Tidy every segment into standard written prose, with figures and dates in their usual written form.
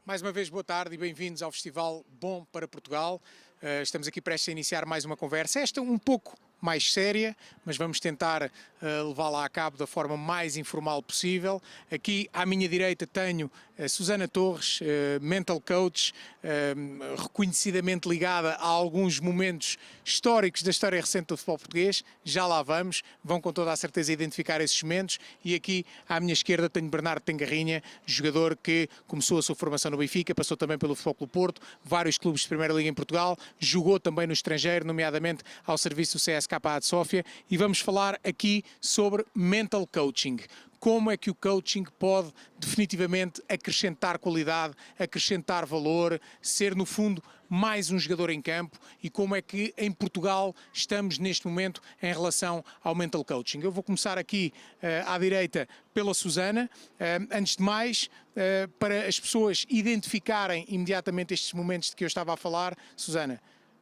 Mais uma vez, boa tarde e bem-vindos ao Festival Bom para Portugal. Estamos aqui prestes a iniciar mais uma conversa. Esta um pouco mais séria, mas vamos tentar levá-la a cabo da forma mais informal possível. Aqui à minha direita tenho a Susana Torres, mental coach, reconhecidamente ligada a alguns momentos históricos da história recente do futebol português. Já lá vamos, vão com toda a certeza identificar esses momentos. E aqui à minha esquerda tenho Bernardo Tengarrinha, jogador que começou a sua formação no Benfica, passou também pelo Futebol Clube Porto, vários clubes de Primeira Liga em Portugal, jogou também no estrangeiro, nomeadamente ao serviço do CSKA de Sófia, e vamos falar aqui sobre mental coaching. Como é que o coaching pode definitivamente acrescentar qualidade, acrescentar valor, ser no fundo mais um jogador em campo, e como é que em Portugal estamos neste momento em relação ao mental coaching. Eu vou começar aqui à direita pela Susana. Antes de mais, para as pessoas identificarem imediatamente estes momentos de que eu estava a falar, Susana,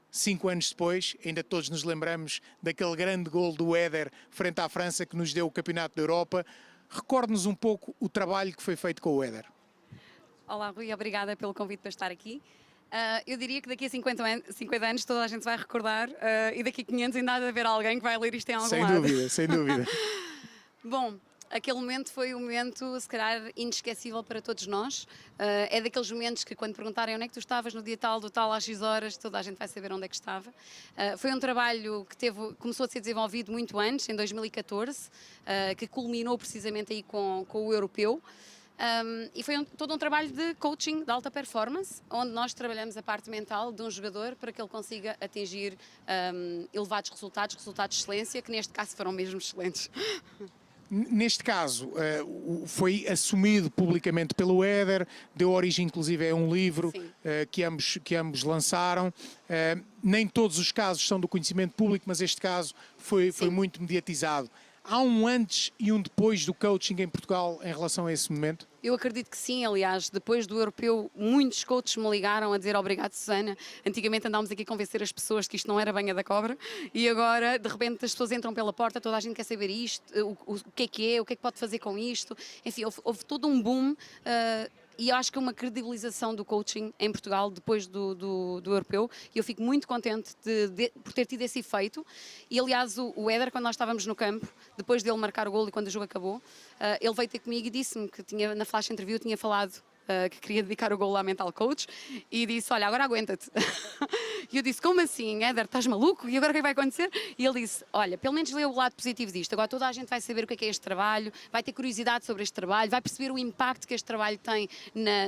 5 anos depois, ainda todos nos lembramos daquele grande gol do Éder frente à França que nos deu o Campeonato da Europa. Recorde-nos um pouco o trabalho que foi feito com o Éder. Olá, Rui, obrigada pelo convite para estar aqui. Eu diria que daqui a 50 anos toda a gente vai recordar e daqui a 500 ainda há de haver alguém que vai ler isto em algum lado. Sem dúvida, sem dúvida. Bom, aquele momento foi um momento, se calhar, inesquecível para todos nós. É daqueles momentos que, quando perguntarem onde é que tu estavas no dia tal, do tal às X horas, toda a gente vai saber onde é que estava. Foi um trabalho que começou a ser desenvolvido muito antes, em 2014, que culminou precisamente aí com o europeu. E foi todo um trabalho de coaching de alta performance, onde nós trabalhamos a parte mental de um jogador para que ele consiga atingir elevados resultados de excelência, que neste caso foram mesmo excelentes. Neste caso, foi assumido publicamente pelo Éder, deu origem inclusive a um livro que ambos lançaram. Nem todos os casos são do conhecimento público, mas este caso foi muito mediatizado. Há um antes e um depois do coaching em Portugal em relação a esse momento? Eu acredito que sim, aliás, depois do europeu, muitos coaches me ligaram a dizer obrigado, Susana. Antigamente andávamos aqui a convencer as pessoas que isto não era banha da cobra e agora, de repente, as pessoas entram pela porta, toda a gente quer saber isto, o que é, o que pode fazer com isto. Enfim, houve todo um boom. E eu acho que uma credibilização do coaching em Portugal depois do europeu, e eu fico muito contente por ter tido esse efeito. E aliás, o Éder, quando nós estávamos no campo, depois dele marcar o golo e quando o jogo acabou, ele veio ter comigo e disse-me que na flash interview tinha falado que queria dedicar o golo à mental coach, e disse, olha, agora aguenta-te. E eu disse, como assim, Éder, estás maluco? E agora o que vai acontecer? E ele disse, olha, pelo menos lê o lado positivo disto, agora toda a gente vai saber o que é este trabalho, vai ter curiosidade sobre este trabalho, vai perceber o impacto que este trabalho tem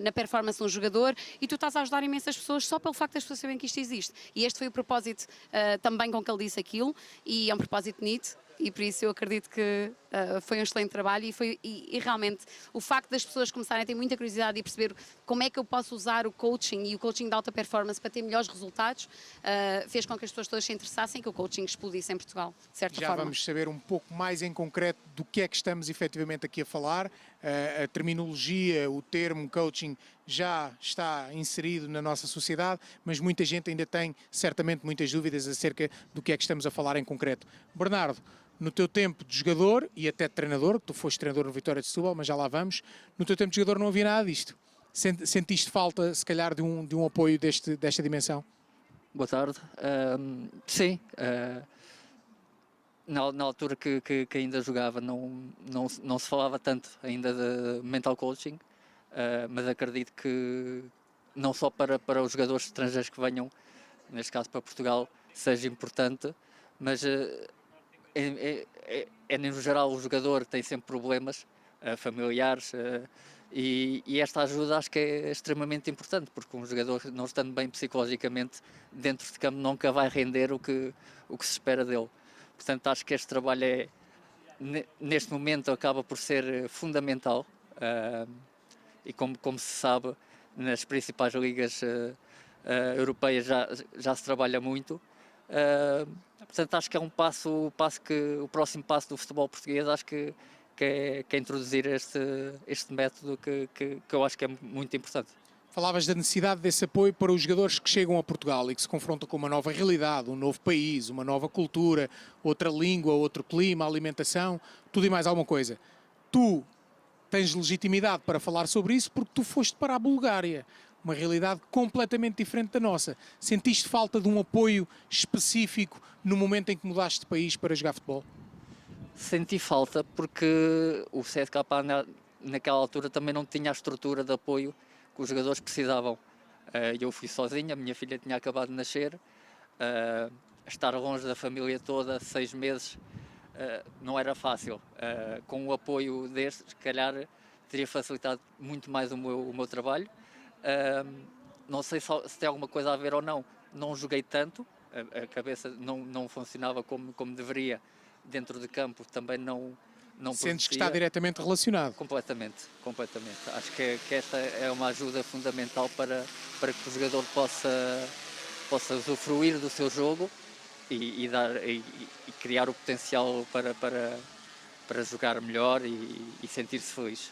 na performance de um jogador, e tu estás a ajudar imensas pessoas só pelo facto das pessoas saberem que isto existe. E este foi o propósito também com que ele disse aquilo, e é um propósito bonito. E por isso eu acredito que foi um excelente trabalho e realmente o facto das pessoas começarem a ter muita curiosidade e perceber como é que eu posso usar o coaching e o coaching de alta performance para ter melhores resultados, fez com que as pessoas todas se interessassem e que o coaching explodisse em Portugal, de certa forma. Já vamos saber um pouco mais em concreto do que é que estamos efetivamente aqui a falar. A terminologia, o termo coaching já está inserido na nossa sociedade, mas muita gente ainda tem certamente muitas dúvidas acerca do que é que estamos a falar em concreto. Bernardo, no teu tempo de jogador e até de treinador, tu foste treinador no Vitória de Setúbal, mas já lá vamos, no teu tempo de jogador não havia nada disto. Sentiste falta, se calhar, de um apoio desta dimensão? Boa tarde. Sim. Na altura que ainda jogava não se falava tanto ainda de mental coaching, mas acredito que não só para os jogadores estrangeiros que venham, neste caso para Portugal, seja importante, mas no geral o jogador tem sempre problemas familiares e esta ajuda acho que é extremamente importante, porque um jogador não estando bem psicologicamente dentro de campo nunca vai render o que se espera dele. Portanto, acho que este trabalho neste momento acaba por ser fundamental e como se sabe, nas principais ligas europeias já se trabalha muito. Portanto, acho que é o próximo passo do futebol português, acho que é introduzir este método que eu acho que é muito importante. Falavas da necessidade desse apoio para os jogadores que chegam a Portugal e que se confrontam com uma nova realidade, um novo país, uma nova cultura, outra língua, outro clima, alimentação, tudo e mais alguma coisa. Tu tens legitimidade para falar sobre isso porque tu foste para a Bulgária, uma realidade completamente diferente da nossa. Sentiste falta de um apoio específico no momento em que mudaste de país para jogar futebol? Senti falta porque o CSKA naquela altura também não tinha a estrutura de apoio que os jogadores precisavam. Eu fui sozinho, a minha filha tinha acabado de nascer, estar longe da família toda 6 meses não era fácil. Com o apoio destes, se calhar teria facilitado muito mais o meu trabalho. Não sei se tem alguma coisa a ver ou não. Não joguei tanto, a cabeça não funcionava como deveria. Dentro de campo também não Sentes que está diretamente relacionado? Completamente. Acho que esta é uma ajuda fundamental para que o jogador possa usufruir do seu jogo e criar o potencial para jogar melhor e sentir-se feliz.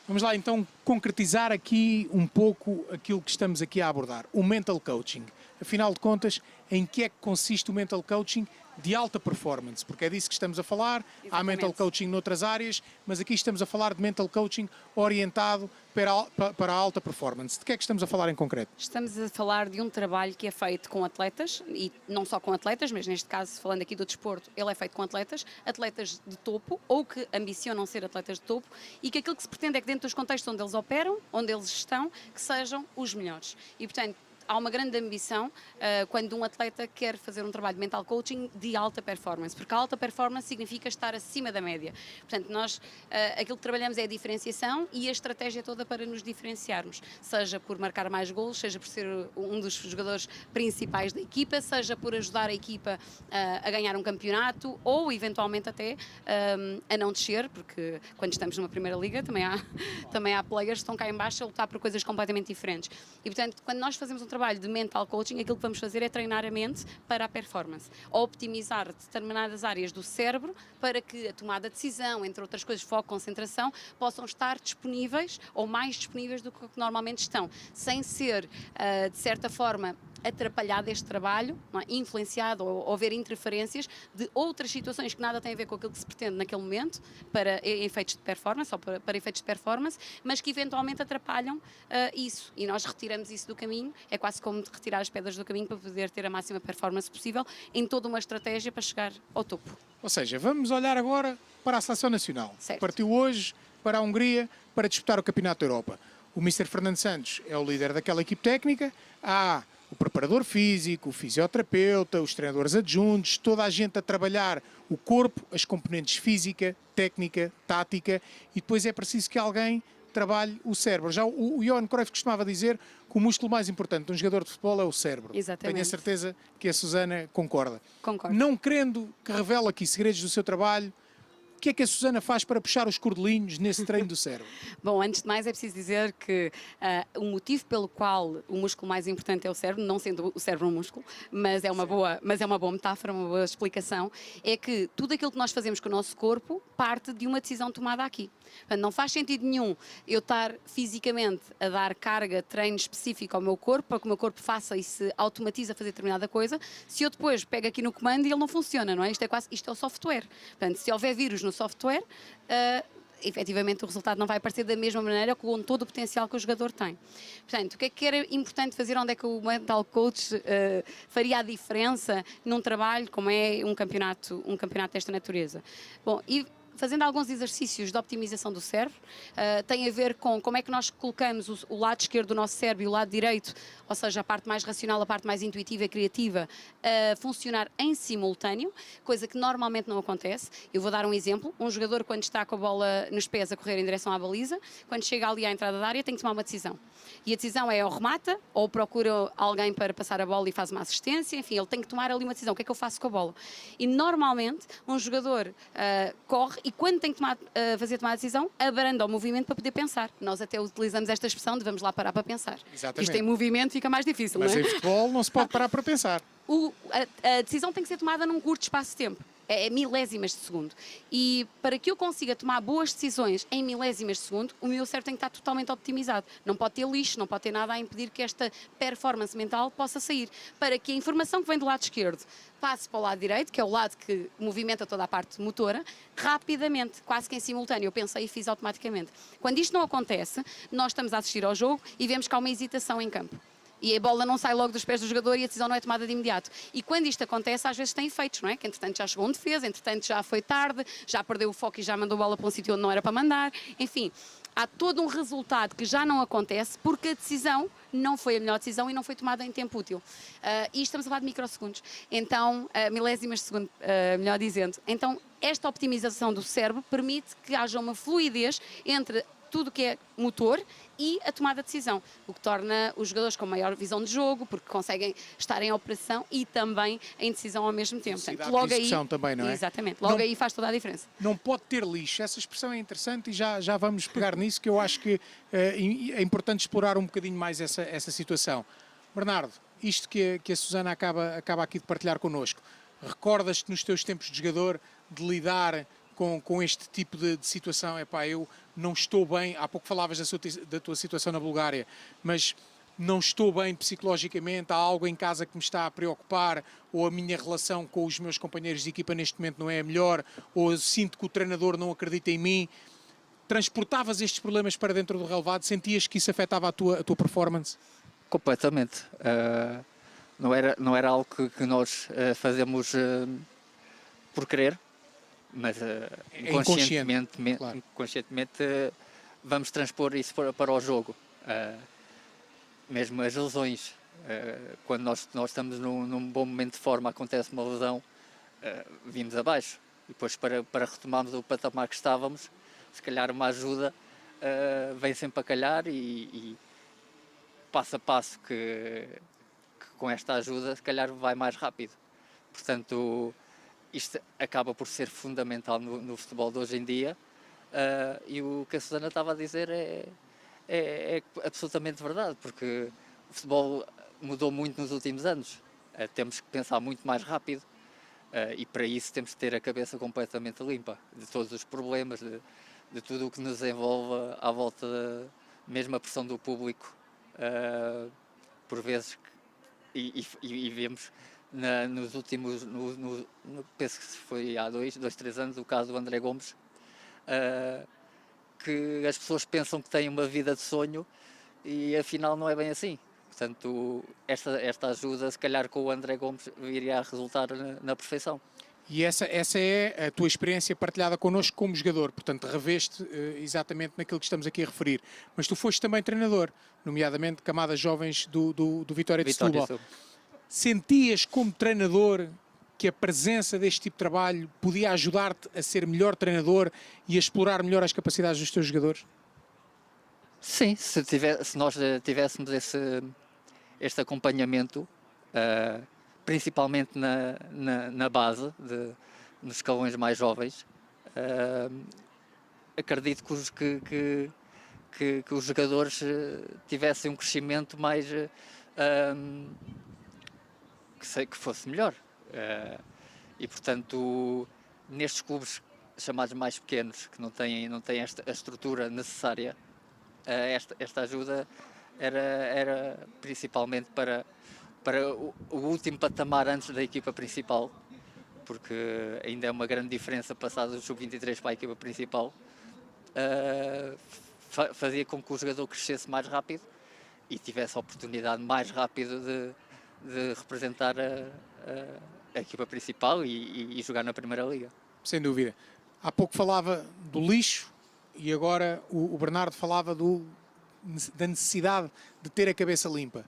Vamos lá então concretizar aqui um pouco aquilo que estamos aqui a abordar, o mental coaching. Afinal de contas, em que é que consiste o mental coaching de alta performance? Porque é disso que estamos a falar. Exatamente. Há mental coaching noutras áreas, mas aqui estamos a falar de mental coaching orientado para a alta performance. De que é que estamos a falar em concreto? Estamos a falar de um trabalho que é feito com atletas, e não só com atletas, mas neste caso, falando aqui do desporto, ele é feito com atletas de topo, ou que ambicionam ser atletas de topo, e que aquilo que se pretende é que dentro dos contextos onde eles operam, onde eles estão, que sejam os melhores. E, portanto, há uma grande ambição quando um atleta quer fazer um trabalho de mental coaching de alta performance, porque a alta performance significa estar acima da média. Portanto, nós aquilo que trabalhamos é a diferenciação e a estratégia toda para nos diferenciarmos, seja por marcar mais golos, seja por ser um dos jogadores principais da equipa, seja por ajudar a equipa a ganhar um campeonato ou eventualmente até a não descer, porque quando estamos numa primeira liga também há players que estão cá em baixo a lutar por coisas completamente diferentes. E, portanto, quando nós fazemos um trabalho de mental coaching, aquilo que vamos fazer é treinar a mente para a performance, optimizar determinadas áreas do cérebro para que a tomada de decisão, entre outras coisas, foco, concentração, possam estar disponíveis ou mais disponíveis do que normalmente estão, sem ser, de certa forma, atrapalhado este trabalho, não é? Influenciado ou haver interferências de outras situações que nada têm a ver com aquilo que se pretende naquele momento para efeitos de performance ou para efeitos de performance, mas que eventualmente atrapalham isso, e nós retiramos isso do caminho. É quase como retirar as pedras do caminho para poder ter a máxima performance possível em toda uma estratégia para chegar ao topo. Ou seja, vamos olhar agora para a Seleção Nacional. Certo. Partiu hoje para a Hungria para disputar o Campeonato da Europa. O Mr. Fernando Santos é o líder daquela equipe técnica. Há o preparador físico, o fisioterapeuta, os treinadores adjuntos, toda a gente a trabalhar o corpo, as componentes física, técnica, tática, e depois é preciso que alguém trabalhe o cérebro. Já o Johan Cruyff costumava dizer que o músculo mais importante de um jogador de futebol é o cérebro. Exatamente. Tenho a certeza que a Susana concorda. Concordo. Não querendo que revele aqui segredos do seu trabalho, o que é que a Susana faz para puxar os cordelinhos nesse treino do cérebro? Bom, antes de mais é preciso dizer que o motivo pelo qual o músculo mais importante é o cérebro, não sendo o cérebro um músculo, mas é uma boa metáfora, uma boa explicação, é que tudo aquilo que nós fazemos com o nosso corpo parte de uma decisão tomada aqui. Portanto, não faz sentido nenhum eu estar fisicamente a dar carga, treino específico ao meu corpo, para que o meu corpo faça e se automatize a fazer determinada coisa, se eu depois pego aqui no comando e ele não funciona, não é? Isto é o software. Portanto, se houver vírus no software, efetivamente o resultado não vai aparecer da mesma maneira com todo o potencial que o jogador tem. Portanto, o que era importante fazer, onde é que o mental coach faria a diferença num trabalho como é um campeonato desta natureza? Bom, e fazendo alguns exercícios de optimização do cérebro, tem a ver com como é que nós colocamos o lado esquerdo do nosso cérebro e o lado direito, ou seja, a parte mais racional, a parte mais intuitiva e criativa, a funcionar em simultâneo, coisa que normalmente não acontece. Eu vou dar um exemplo. Um jogador, quando está com a bola nos pés a correr em direção à baliza, quando chega ali à entrada da área, tem que tomar uma decisão. E a decisão é ou remata, ou procura alguém para passar a bola e faz uma assistência, enfim, ele tem que tomar ali uma decisão. O que é que eu faço com a bola? E normalmente, um jogador corre e quando tem que fazer tomar a decisão, abranda o movimento para poder pensar. Nós até utilizamos esta expressão de vamos lá parar para pensar. Exatamente. Isto em movimento fica mais difícil, Mas não é? em futebol não se pode parar para pensar. A decisão tem que ser tomada num curto espaço de tempo. é milésimas de segundo. E para que eu consiga tomar boas decisões em milésimas de segundo, o meu cérebro tem que estar totalmente optimizado. Não pode ter lixo, não pode ter nada a impedir que esta performance mental possa sair. Para que a informação que vem do lado esquerdo passe para o lado direito, que é o lado que movimenta toda a parte motora, rapidamente, quase que em simultâneo. Eu pensei e fiz automaticamente. Quando isto não acontece, nós estamos a assistir ao jogo e vemos que há uma hesitação em campo. E a bola não sai logo dos pés do jogador e a decisão não é tomada de imediato. E quando isto acontece, às vezes tem efeitos, não é? Que entretanto já chegou um defesa, entretanto já foi tarde, já perdeu o foco e já mandou a bola para um sítio onde não era para mandar. Enfim, há todo um resultado que já não acontece porque a decisão não foi a melhor decisão e não foi tomada em tempo útil. E estamos a falar de microsegundos. Então, milésimas de segundo, melhor dizendo. Então, esta optimização do cérebro permite que haja uma fluidez entre tudo que é motor e a tomada de decisão, o que torna os jogadores com maior visão de jogo, porque conseguem estar em operação e também em decisão ao mesmo tempo. Portanto, logo aí também, não é? Exatamente, logo aí faz toda a diferença. Não pode ter lixo, essa expressão é interessante e já vamos pegar nisso, que eu acho que é importante explorar um bocadinho mais essa situação. Bernardo, isto que a Susana acaba aqui de partilhar connosco, recordas-te nos teus tempos de jogador de lidar com este tipo de situação? Epá, eu não estou bem, há pouco falavas da tua situação na Bulgária, mas não estou bem psicologicamente, há algo em casa que me está a preocupar, ou a minha relação com os meus companheiros de equipa neste momento não é a melhor, ou sinto que o treinador não acredita em mim. Transportavas estes problemas para dentro do relevado? Sentias que isso afetava a tua performance? Completamente. Não era algo que nós fazemos por querer, mas inconscientemente, claro. inconscientemente vamos transpor isso para o jogo. Mesmo as lesões, quando nós estamos num bom momento de forma, acontece uma lesão, vimos abaixo. E depois, para retomarmos o patamar que estávamos, se calhar uma ajuda vem sempre a calhar e passo a passo que com esta ajuda, se calhar vai mais rápido. Portanto, isto acaba por ser fundamental no futebol de hoje em dia, e o que a Susana estava a dizer é absolutamente verdade, porque o futebol mudou muito nos últimos anos. Temos que pensar muito mais rápido, e para isso temos que ter a cabeça completamente limpa de todos os problemas, de tudo o que nos envolve à volta, mesmo a pressão do público, por vezes, e vemos nos últimos, penso que foi há 3 anos, o caso do André Gomes, que as pessoas pensam que têm uma vida de sonho e afinal não é bem assim. Portanto, esta ajuda, se calhar com o André Gomes, iria a resultar na perfeição. E essa é a tua experiência partilhada connosco como jogador, portanto reveste exatamente naquilo que estamos aqui a referir. Mas tu foste também treinador, nomeadamente camadas jovens do Vitória de Setúbal. Sentias como treinador que a presença deste tipo de trabalho podia ajudar-te a ser melhor treinador e a explorar melhor as capacidades dos teus jogadores? Sim, se nós tivéssemos este acompanhamento, principalmente na base, nos escalões mais jovens, acredito que os jogadores tivessem um crescimento mais... que fosse melhor. E portanto, nestes clubes chamados mais pequenos, que não têm a estrutura necessária, esta ajuda era principalmente para o último patamar antes da equipa principal, porque ainda é uma grande diferença passar do sub-23 para a equipa principal. Fazia com que o jogador crescesse mais rápido e tivesse a oportunidade mais rápido de representar a equipa principal e jogar na Primeira Liga. Sem dúvida. Há pouco falava do lixo e agora o Bernardo falava da necessidade de ter a cabeça limpa.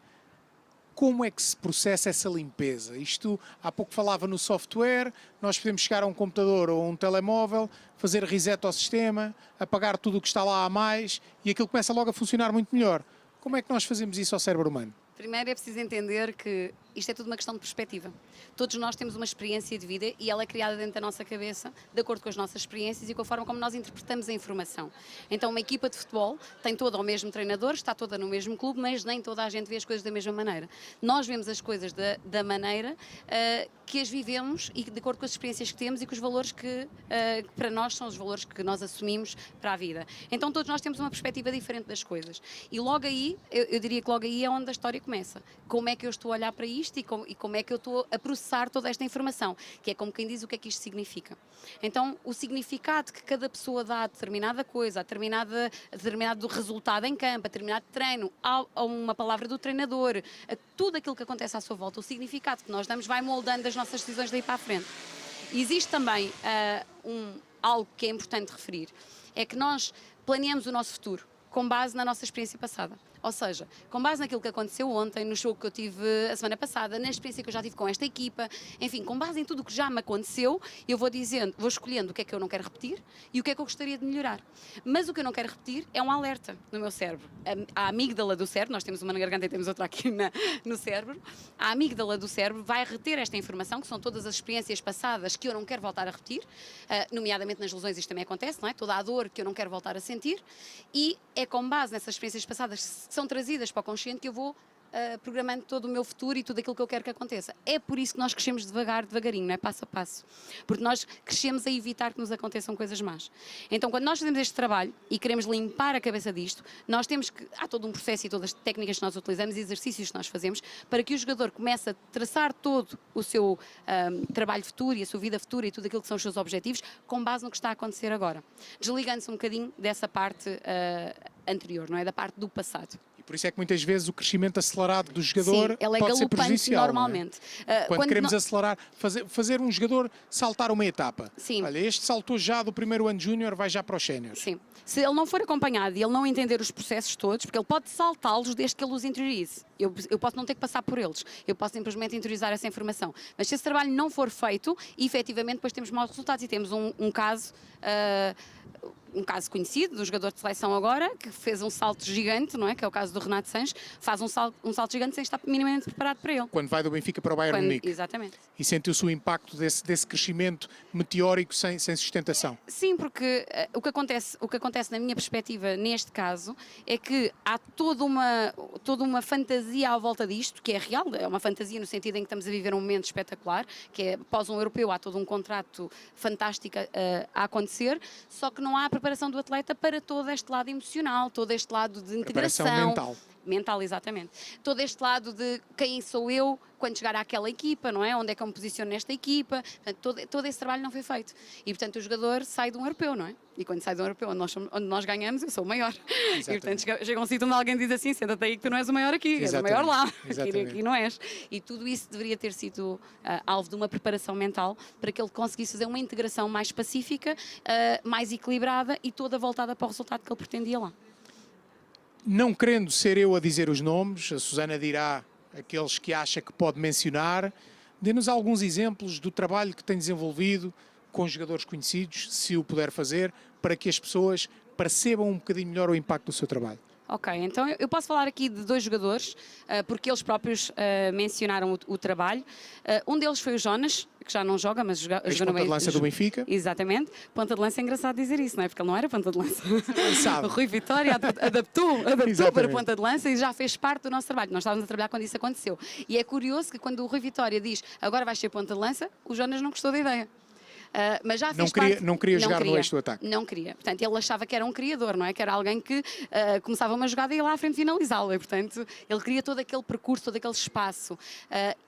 Como é que se processa essa limpeza? Isto, há pouco falava no software, nós podemos chegar a um computador ou a um telemóvel, fazer reset ao sistema, apagar tudo o que está lá a mais e aquilo começa logo a funcionar muito melhor. Como é que nós fazemos isso ao cérebro humano? Primeiro é preciso entender que isto é tudo uma questão de perspectiva. Todos nós temos uma experiência de vida e ela é criada dentro da nossa cabeça, de acordo com as nossas experiências e com a forma como nós interpretamos a informação. Então, uma equipa de futebol tem toda o mesmo treinador, está toda no mesmo clube, mas nem toda a gente vê as coisas da mesma maneira. Nós vemos as coisas da maneira que as vivemos e de acordo com as experiências que temos e com os valores que para nós são os valores que nós assumimos para a vida. Então, todos nós temos uma perspectiva diferente das coisas. E logo aí, eu diria que logo aí é onde a história começa. Como é que eu estou a olhar para isto e como é que eu estou a processar toda esta informação, que é como quem diz o que é que isto significa. Então, o significado que cada pessoa dá a determinada coisa, a determinado resultado em campo, a determinado treino, a uma palavra do treinador, a tudo aquilo que acontece à sua volta, o significado que nós damos vai moldando as nossas decisões daí para a frente. E existe também algo que é importante referir, é que nós planeamos o nosso futuro com base na nossa experiência passada. Ou seja, com base naquilo que aconteceu ontem, no jogo que eu tive a semana passada, na experiência que eu já tive com esta equipa, enfim, com base em tudo o que já me aconteceu, eu vou escolhendo o que é que eu não quero repetir e o que é que eu gostaria de melhorar. Mas o que eu não quero repetir é um alerta no meu cérebro. A amígdala do cérebro, nós temos uma na garganta e temos outra aqui no cérebro, a amígdala do cérebro vai reter esta informação, que são todas as experiências passadas que eu não quero voltar a repetir, nomeadamente nas lesões isto também acontece, não é? Toda a dor que eu não quero voltar a sentir, e é com base nessas experiências passadas que são trazidas para o consciente que eu vou programando todo o meu futuro e tudo aquilo que eu quero que aconteça. É por isso que nós crescemos devagarinho, não é? Passo a passo. Porque nós crescemos a evitar que nos aconteçam coisas más. Então, quando nós fazemos este trabalho e queremos limpar a cabeça disto, nós temos que... Há todo um processo e todas as técnicas que nós utilizamos e exercícios que nós fazemos para que o jogador comece a traçar todo o seu trabalho futuro e a sua vida futura e tudo aquilo que são os seus objetivos com base no que está a acontecer agora. Desligando-se um bocadinho dessa parte anterior, não é? Da parte do passado. E por isso é que muitas vezes o crescimento acelerado do jogador Sim, ela é pode ser galopante prejudicial. normalmente. Não é? Quando queremos acelerar, fazer um jogador saltar uma etapa. Sim. Olha, este saltou já do primeiro ano júnior, vai já para os séniores. Sim. Se ele não for acompanhado e ele não entender os processos todos, porque ele pode saltá-los desde que ele os interiorize. Eu posso não ter que passar por eles, eu posso simplesmente interiorizar essa informação. Mas se esse trabalho não for feito, efetivamente depois temos maus resultados e temos um caso conhecido do jogador de seleção agora, que fez um salto gigante, não é? Que é o caso do Renato Sanches, faz um salto gigante sem estar minimamente preparado para ele. Quando vai do Benfica para o Bayern Munique. Exatamente. E sentiu-se o impacto desse crescimento meteórico sem sustentação. Sim, porque o que acontece na minha perspectiva neste caso é que há toda uma fantasia à volta disto, que é real, é uma fantasia no sentido em que estamos a viver um momento espetacular, que é após um europeu há todo um contrato fantástico a acontecer, só que não há preparação do atleta para todo este lado emocional, todo este lado de integração. Preparação mental. Mental, exatamente. Todo este lado de quem sou eu quando chegar àquela equipa, não é? Onde é que eu me posiciono nesta equipa? Portanto, todo esse trabalho não foi feito. E, portanto, o jogador sai de um europeu, não é? E quando sai de um europeu onde nós ganhamos, eu sou o maior. Exatamente. E, portanto, chega um sítio onde alguém diz assim, senta-te aí que tu não és o maior aqui, és o maior lá. Aqui não és. E tudo isso deveria ter sido alvo de uma preparação mental para que ele conseguisse fazer uma integração mais pacífica, mais equilibrada e toda voltada para o resultado que ele pretendia lá. Não querendo ser eu a dizer os nomes, a Susana dirá aqueles que acha que pode mencionar. Dê-nos alguns exemplos do trabalho que tem desenvolvido com jogadores conhecidos, se o puder fazer, para que as pessoas percebam um bocadinho melhor o impacto do seu trabalho. Ok, então eu posso falar aqui de dois jogadores, porque eles próprios mencionaram o trabalho. Um deles foi o Jonas, que já não joga, mas jogou no ponta de lança do Benfica. Exatamente. Ponta de lança é engraçado dizer isso, não é? Porque ele não era ponta de lança. Sabe. O Rui Vitória adaptou para ponta de lança e já fez parte do nosso trabalho. Nós estávamos a trabalhar quando isso aconteceu. E é curioso que quando o Rui Vitória diz agora vais ser ponta de lança, o Jonas não gostou da ideia. Mas já fez não queria jogar no eixo do ataque. Não queria. Portanto, ele achava que era um criador, não é? Que era alguém que começava uma jogada e ia lá à frente finalizá-la. E, portanto, ele queria todo aquele percurso, todo aquele espaço.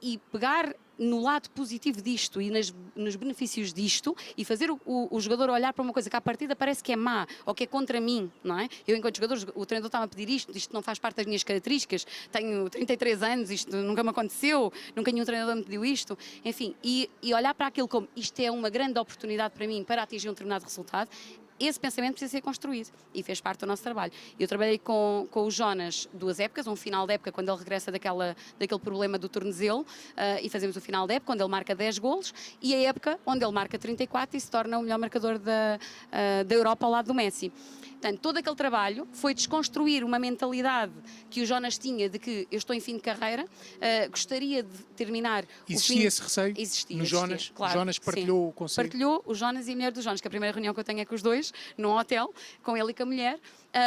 E pegar no lado positivo disto e nos benefícios disto e fazer o jogador olhar para uma coisa que à partida parece que é má ou que é contra mim, não é? Eu, enquanto jogador, o treinador está-me a pedir isto não faz parte das minhas características, tenho 33 anos, isto nunca me aconteceu, nunca nenhum treinador me pediu isto, enfim, e olhar para aquilo como isto é uma grande oportunidade para mim para atingir um determinado resultado. Esse pensamento precisa ser construído e fez parte do nosso trabalho. Eu trabalhei com o Jonas 2 épocas, um final de época quando ele regressa daquele problema do tornozelo e fazemos o final de época onde ele marca 10 golos e a época onde ele marca 34 e se torna o melhor marcador da Europa ao lado do Messi. Portanto, todo aquele trabalho foi desconstruir uma mentalidade que o Jonas tinha de que eu estou em fim de carreira, gostaria de terminar Existia o fim... esse receio Existia, no Jonas? claro, O Jonas partilhou o conselho? Partilhou o Jonas e a mulher do Jonas, que a primeira reunião que eu tenho é com os dois, num hotel, com ele e com a mulher,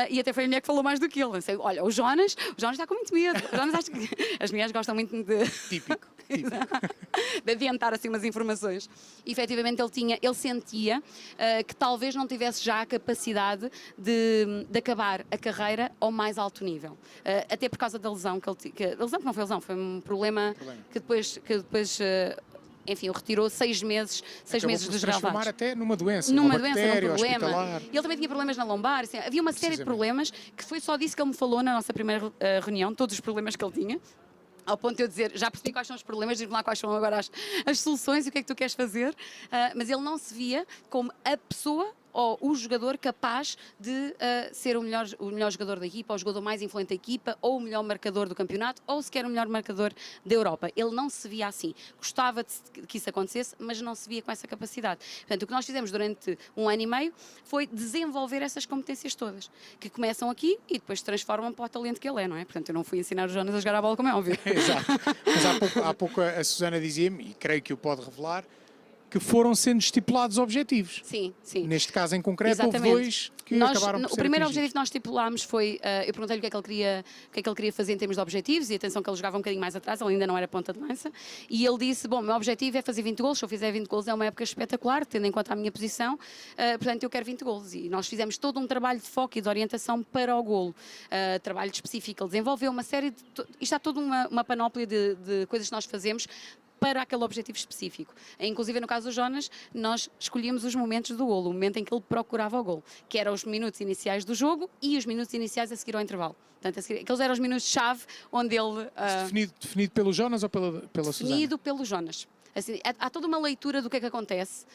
e até foi a mulher que falou mais do que ele. Eu sei, olha, o Jonas está com muito medo. O Jonas acha que... As mulheres gostam muito de... Típico. de adiantar assim umas informações. E, efetivamente ele sentia que talvez não tivesse já a capacidade de acabar a carreira ao mais alto nível. Até por causa da lesão que ele a lesão que não foi lesão, foi um problema. Que depois enfim, o retirou 6 meses dos transformar gravados. até numa doença, Num bactéria, problema. hospitalar. E ele também tinha problemas na lombar, assim, havia uma série de problemas que foi só disso que ele me falou na nossa primeira reunião, todos os problemas que ele tinha. Ao ponto de eu dizer, já percebi quais são os problemas, diz-me lá quais são agora as soluções e o que é que tu queres fazer. Mas ele não se via como a pessoa ou o jogador capaz de ser o melhor jogador da equipa, ou o jogador mais influente da equipa, ou o melhor marcador do campeonato, ou sequer o melhor marcador da Europa. Ele não se via assim. Gostava que isso acontecesse, mas não se via com essa capacidade. Portanto, o que nós fizemos durante 1 ano e meio foi desenvolver essas competências todas, que começam aqui e depois se transformam para o talento que ele é, não é? Portanto, eu não fui ensinar o Jonas a jogar a bola, como é óbvio. Exato. Mas há pouco a Susana dizia-me, e creio que o pode revelar, que foram sendo estipulados objetivos. Sim, sim. Neste caso em concreto, Exatamente. houve 2 que acabaram por ser O primeiro atingidos. objetivo que nós estipulámos foi, eu perguntei-lhe o que é que ele queria fazer em termos de objetivos, e atenção que ele jogava um bocadinho mais atrás, ele ainda não era ponta de lança, e ele disse, bom, o meu objetivo é fazer 20 golos, se eu fizer 20 golos é uma época espetacular, tendo em conta a minha posição, portanto eu quero 20 golos, e nós fizemos todo um trabalho de foco e de orientação para o golo, trabalho específico, ele desenvolveu uma série de... Isto há toda uma panóplia de coisas que nós fazemos para aquele objetivo específico. Inclusive, no caso do Jonas, nós escolhíamos os momentos do golo, o momento em que ele procurava o golo, que eram os minutos iniciais do jogo e os minutos iniciais a seguir ao intervalo. Portanto, aqueles eram os minutos-chave onde ele... Definido pelo Jonas ou pela Susana? Definido pelo Jonas. Assim, há toda uma leitura do que é que acontece.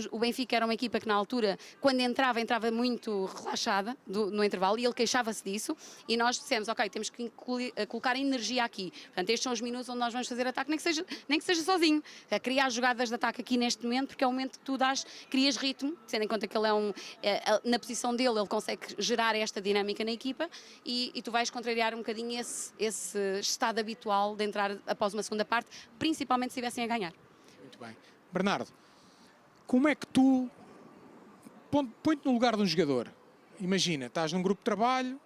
O Benfica era uma equipa que na altura, quando entrava muito relaxada no intervalo, e ele queixava-se disso, e nós dissemos, ok, temos que colocar energia aqui. Portanto, estes são os minutos onde nós vamos fazer ataque, nem que seja sozinho. Criar jogadas de ataque aqui neste momento, porque é o momento que tu crias ritmo, tendo em conta que ele na posição dele, ele consegue gerar esta dinâmica na equipa, e tu vais contrariar um bocadinho esse estado habitual de entrar após uma segunda parte, principalmente se estivessem a ganhar. Muito bem. Bernardo, como é que tu... Põe-te no lugar de um jogador. Imagina, estás num grupo de trabalho,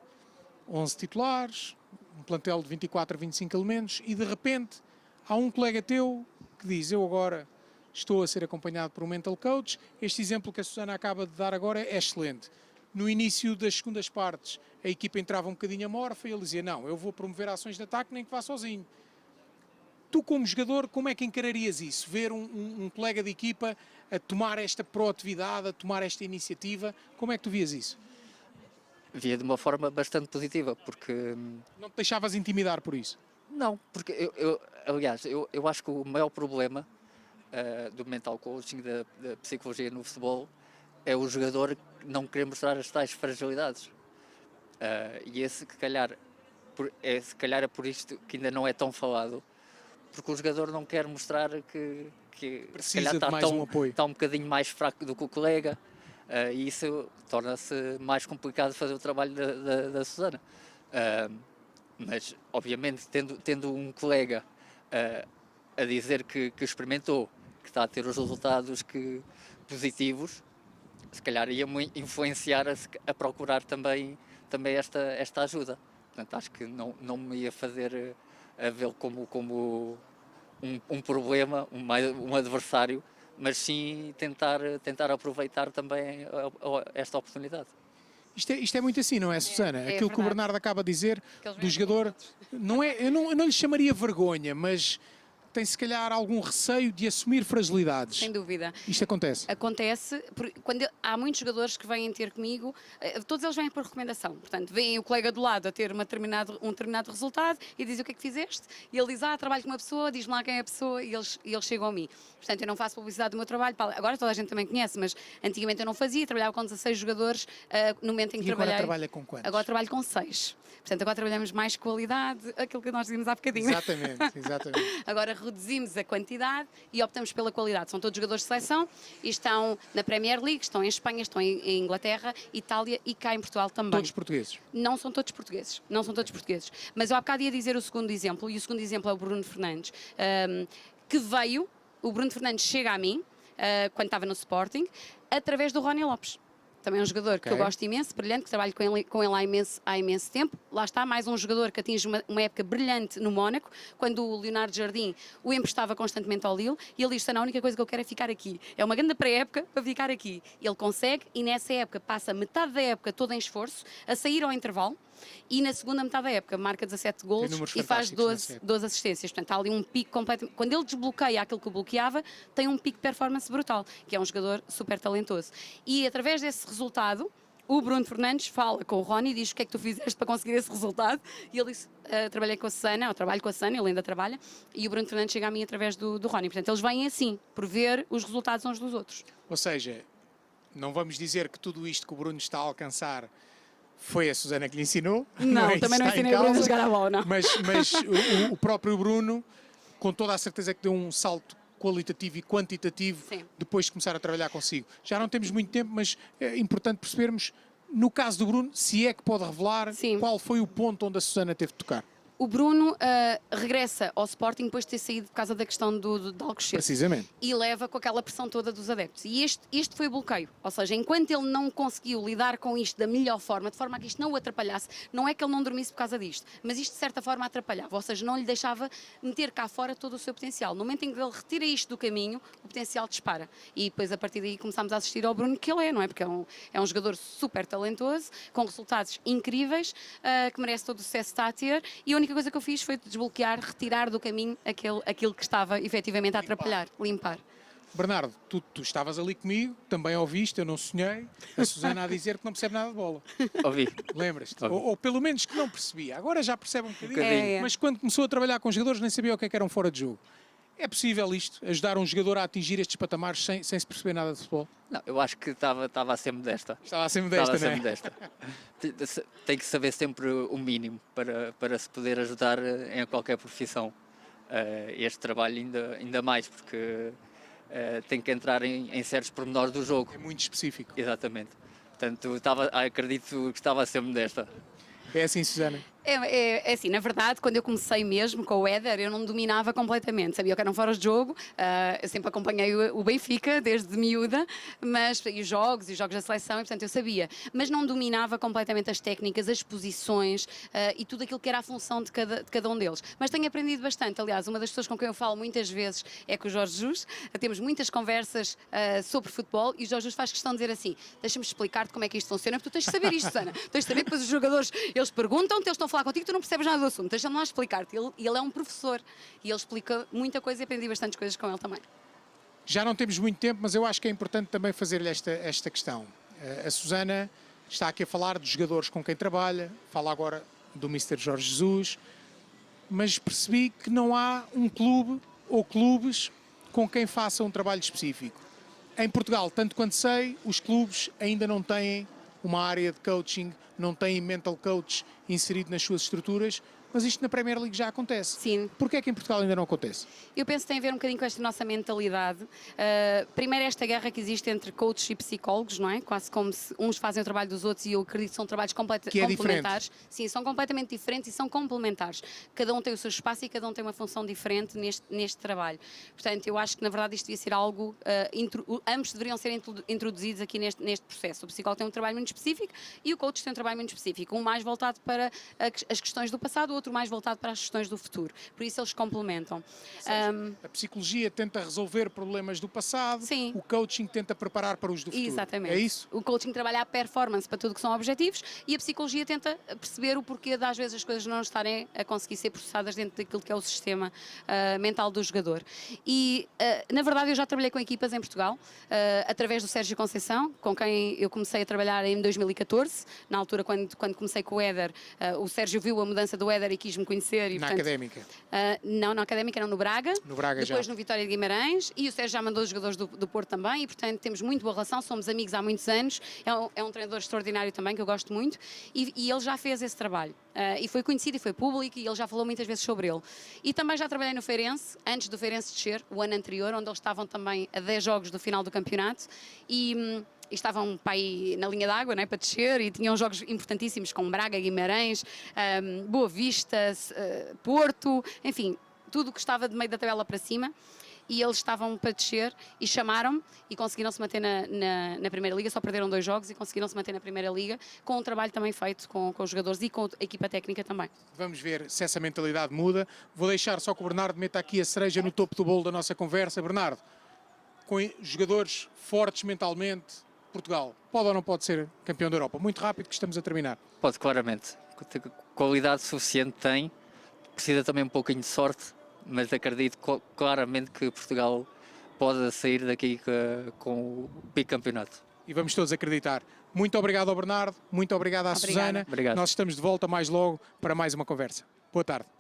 11 titulares, um plantel de 24 a 25 elementos, e de repente há um colega teu que diz, eu agora estou a ser acompanhado por um mental coach. Este exemplo que a Susana acaba de dar agora é excelente. No início das segundas partes, a equipa entrava um bocadinho amorfa e ele dizia, não, eu vou promover ações de ataque nem que vá sozinho. Tu, como jogador, como é que encararias isso? Ver um colega de equipa a tomar esta proatividade, a tomar esta iniciativa, como é que tu vias isso? Via de uma forma bastante positiva, porque... Não te deixavas intimidar por isso? Não, porque aliás, eu acho que o maior problema do mental coaching, da psicologia no futebol, é o jogador não querer mostrar as tais fragilidades. E esse, se calhar é por isto que ainda não é tão falado, porque o jogador não quer mostrar que se calhar está um bocadinho mais fraco do que o colega, e isso torna-se mais complicado fazer o trabalho da Susana. Mas, obviamente, tendo um colega a dizer que experimentou, que está a ter os resultados positivos, se calhar ia-me influenciar a procurar também esta ajuda. Portanto, acho que não me ia fazer a vê-lo como um problema, um adversário, mas sim tentar aproveitar também esta oportunidade. Isto é muito assim, não é, Susana? Aquilo verdade. que o Bernardo acaba de dizer do jogador, eu não lhe chamaria vergonha, mas tem se calhar algum receio de assumir fragilidades. Sem dúvida. Isto acontece? Acontece, quando há muitos jogadores que vêm ter comigo, todos eles vêm por recomendação. Portanto, vem o colega do lado a ter um determinado resultado e diz o que é que fizeste, e ele diz, trabalho com uma pessoa, diz-me lá quem é a pessoa, e eles chegam a mim. Portanto, eu não faço publicidade do meu trabalho, agora toda a gente também conhece, mas antigamente eu não fazia, trabalhava com 16 jogadores no momento em que trabalhei. Agora trabalha com quantos? Agora trabalho com 6. Portanto, agora trabalhamos mais qualidade, aquilo que nós dizíamos há bocadinho. Exatamente. Agora reduzimos a quantidade e optamos pela qualidade. São todos jogadores de seleção e estão na Premier League, estão em Espanha, estão em Inglaterra, Itália e cá em Portugal também. Todos portugueses? Não são todos portugueses, não são todos portugueses. Mas eu há bocado ia dizer o segundo exemplo, e o segundo exemplo é o Bruno Fernandes, que veio, o Bruno Fernandes chega a mim, quando estava no Sporting, através do Rony Lopes. Também é um jogador que eu gosto imenso, brilhante, que trabalho com ele há imenso tempo. Lá está, mais um jogador que atinge uma época brilhante no Mónaco, quando o Leonardo Jardim o emprestava constantemente ao Lille, e ele disse: a única coisa que eu quero é ficar aqui. É uma grande pré-época para ficar aqui. Ele consegue, e nessa época passa metade da época toda em esforço, a sair ao intervalo, e na segunda metade da época marca 17 golos e faz 12 assistências. Portanto, há ali um pico completamente. Quando ele desbloqueia aquilo que o bloqueava, tem um pico de performance brutal, que é um jogador super talentoso. E através desse resultado, o Bruno Fernandes fala com o Rony e diz: o que é que tu fizeste para conseguir esse resultado? E ele disse: trabalhei com a Susana, eu trabalho com a Susana, ele ainda trabalha, e o Bruno Fernandes chega a mim através do Rony. Portanto, eles vêm assim, por ver os resultados uns dos outros. Ou seja, não vamos dizer que tudo isto que o Bruno está a alcançar foi a Susana que lhe ensinou. Não, também não ensinei o Bruno a jogar a bola, não. Mas o próprio Bruno, com toda a certeza que deu um salto qualitativo e quantitativo. Sim. Depois de começar a trabalhar consigo. Já não temos muito tempo, mas é importante percebermos, no caso do Bruno, se é que pode revelar qual foi o ponto onde a Susana teve de tocar. O Bruno regressa ao Sporting depois de ter saído por causa da questão do Alcochete. Precisamente. E leva com aquela pressão toda dos adeptos. E este foi o bloqueio. Ou seja, enquanto ele não conseguiu lidar com isto da melhor forma, de forma a que isto não o atrapalhasse, não é que ele não dormisse por causa disto, mas isto de certa forma atrapalhava. Ou seja, não lhe deixava meter cá fora todo o seu potencial. No momento em que ele retira isto do caminho, o potencial dispara. E depois, a partir daí, começámos a assistir ao Bruno que ele é, não é? Porque é um jogador super talentoso, com resultados incríveis, que merece todo o sucesso que está a ter. E a única coisa que eu fiz foi desbloquear, retirar do caminho aquilo que estava efetivamente a atrapalhar, limpar. Bernardo, tu estavas ali comigo, também ouviste, eu não sonhei, a Susana a dizer que não percebe nada de bola. Ouvi. Lembras-te? Ou pelo menos que não percebia. Agora já percebe um bocadinho. É. Mas quando começou a trabalhar com jogadores nem sabia o que era um fora de jogo. É possível isto? Ajudar um jogador a atingir estes patamares sem se perceber nada de futebol? Não, eu acho que estava a ser modesta. Estava a ser modesta, Estava a não ser é? modesta. Tem que saber sempre o mínimo para se poder ajudar em qualquer profissão. Este trabalho ainda mais, porque tem que entrar em certos pormenores do jogo. É muito específico. Exatamente. Portanto, acredito que estava a ser modesta. É assim, Susana? É assim, na verdade, quando eu comecei mesmo com o Éder, eu não dominava completamente. Sabia que eram fora de jogo, eu sempre acompanhei o Benfica desde miúda, e os jogos da seleção, e portanto eu sabia. Mas não dominava completamente as técnicas, as posições e tudo aquilo que era a função de cada um deles. Mas tenho aprendido bastante. Aliás, uma das pessoas com quem eu falo muitas vezes é com o Jorge Jesus. Temos muitas conversas sobre futebol e o Jorge Jesus faz questão de dizer assim: deixa-me explicar-te como é que isto funciona, porque tu tens de saber isto, Susana. Tens de saber que depois os jogadores, eles perguntam-te, eles estão a falar contigo, tu não percebes nada do assunto, deixa-me lá explicar-te. Ele é um professor e ele explica muita coisa e aprendi bastantes coisas com ele também. Já não temos muito tempo, mas eu acho que é importante também fazer-lhe esta questão. A Susana está aqui a falar dos jogadores com quem trabalha, fala agora do Mr. Jorge Jesus, mas percebi que não há um clube ou clubes com quem faça um trabalho específico. Em Portugal, tanto quanto sei, os clubes ainda não têm uma área de coaching, não têm mental coach inserido nas suas estruturas, mas isto na Premier League já acontece. Sim. Porquê é que em Portugal ainda não acontece? Eu penso que tem a ver um bocadinho com esta nossa mentalidade. Primeiro, esta guerra que existe entre coaches e psicólogos, não é? Quase como se uns fazem o trabalho dos outros e eu acredito que são trabalhos complementares. Diferente. Sim, são completamente diferentes e são complementares. Cada um tem o seu espaço e cada um tem uma função diferente neste trabalho. Portanto, eu acho que na verdade isto devia ser algo, ambos deveriam ser introduzidos aqui neste processo. O psicólogo tem um trabalho muito específico e o coach tem um trabalho muito específico. Um mais voltado para as questões do passado, outro mais voltado para as questões do futuro. Por isso eles complementam. A psicologia tenta resolver problemas do passado, Sim. O coaching tenta preparar para os do futuro. Exatamente. É isso? O coaching trabalha a performance para tudo que são objetivos e a psicologia tenta perceber o porquê de às vezes as coisas não estarem a conseguir ser processadas dentro daquilo que é o sistema mental do jogador. E, na verdade, eu já trabalhei com equipas em Portugal, através do Sérgio Conceição, com quem eu comecei a trabalhar em 2014. Na altura, quando comecei com o Éder, o Sérgio viu a mudança do Éder Oliveira e quis-me conhecer. E, Na portanto, Académica. não, na Académica não, no Braga. No Braga depois já. no Vitória de Guimarães, e o Sérgio já mandou os jogadores do Porto também, e portanto temos muito boa relação, somos amigos há muitos anos, é um treinador extraordinário também, que eu gosto muito, e ele já fez esse trabalho. E foi conhecido e foi público, e ele já falou muitas vezes sobre ele. E também já trabalhei no Feirense, antes do Feirense descer, o ano anterior, onde eles estavam também a 10 jogos do final do campeonato, e estavam para aí na linha d'água, né, para descer, e tinham jogos importantíssimos com Braga, Guimarães, Boa Vista, Porto, enfim, tudo que estava de meio da tabela para cima, e eles estavam para descer e chamaram-me e conseguiram se manter na Primeira Liga, só perderam 2 jogos e conseguiram se manter na Primeira Liga, com um trabalho também feito com os jogadores e com a equipa técnica também. Vamos ver se essa mentalidade muda. Vou deixar só que o Bernardo meta aqui a cereja no topo do bolo da nossa conversa. Bernardo, com jogadores fortes mentalmente, Portugal pode ou não pode ser campeão da Europa? Muito rápido, que estamos a terminar. Pode, claramente. Qualidade suficiente tem, precisa também um pouquinho de sorte, mas acredito claramente que Portugal pode sair daqui com o bicampeonato. E vamos todos acreditar. Muito obrigado ao Bernardo, muito obrigado à Obrigada. Susana. Obrigado. Nós estamos de volta mais logo para mais uma conversa. Boa tarde.